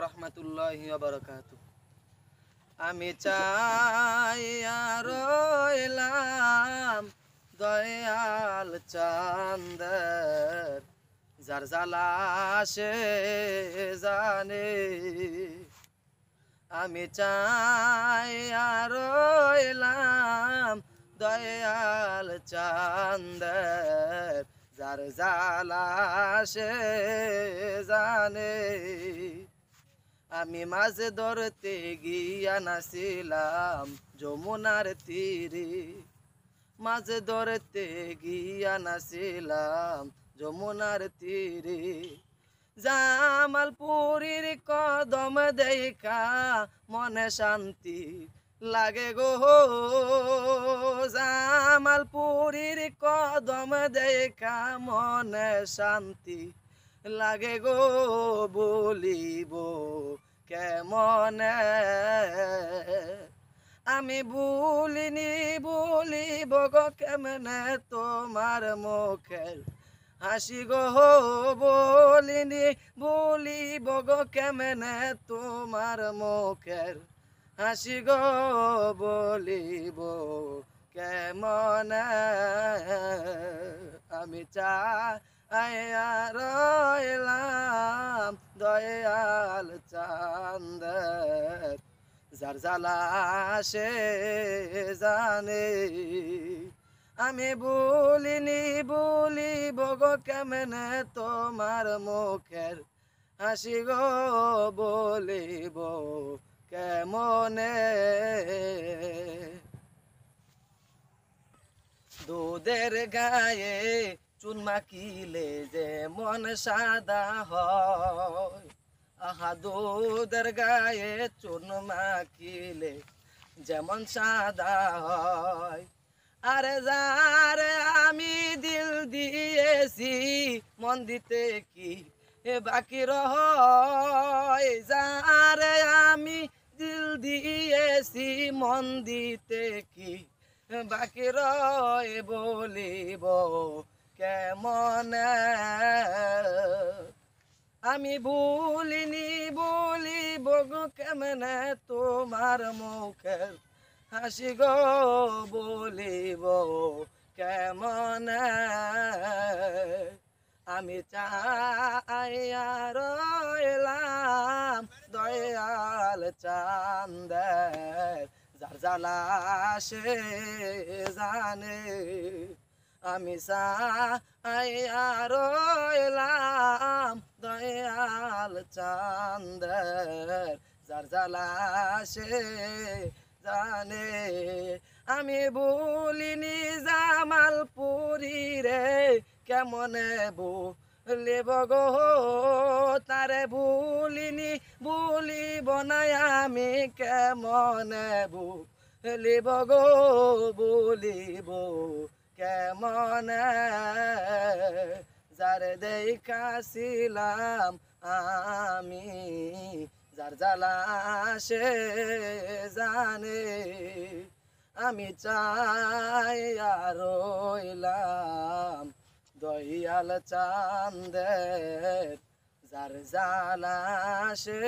রাহমাতুল্লাহি ওয়া বারাকাতুহু। আমি চাইয়া রইলাম দয়াল চাঁদের, যার জ্বালা সে জানে। আমি চাইয়া রইলাম দয়াল চাঁদের, যার জ্বালা সে জানে। আমি মাছ ধরতে গিয়া নাছিলাম যমুনার তীরে, মাছ ধরতে গিয়া নাছিলাম যমুনার তীরে। জামালপুরীর কদম দেখা মনে শান্তি লাগে গো, জামালপুরীর কদম দেখা মনে শান্তি লাগে গো। বলিব কেমনে আমি বলিব গো কেমনে তোমার মুখের হাসি গো। বলিব গো কেমনে তোমার মুখের হাসি গো। বলিব কেমনে আমি চাইয়া রইলাম দয়াল চাঁদের, যার জ্বালা সে জানে। আমি বলিব গো কেমনে তোমার মুখের হাসি গো। বলিব কেমনে দুধের গায়ে চুন মাখিলে যে মন সাদা হয়, আহা দুধের গায়ে চুন মাখিলে যেমন সাদা হয়। আরে যারে আমি দিল দিয়েছি মন দিতে কি বাকি রয়, যারে আমি দিল দিয়েছি মন দিতে কি বাকি রয়। বলিব কেমনে আমি বলিব গো কেমনে তোমার মুখের হাসি গো। বলিব কেমনে আমি চাইয়া রইলাম দয়াল চাঁদের, যার জ্বালা সে জানে। আমি চাইয়া রইলাম দয়াল চাঁদের, যার জ্বালা সে জানে। আমি বলিনি জামালপুরী রে কেমনে বলিব গো তারে, বলিব না আমি কেমনে বলিব গো। বলিব কেমনে যারে দেখাছিলাম আমি, যার জ্বালা সে জানে। আমি চাইয়া রইলাম দয়াল চাঁদের, যার জ্বালা সে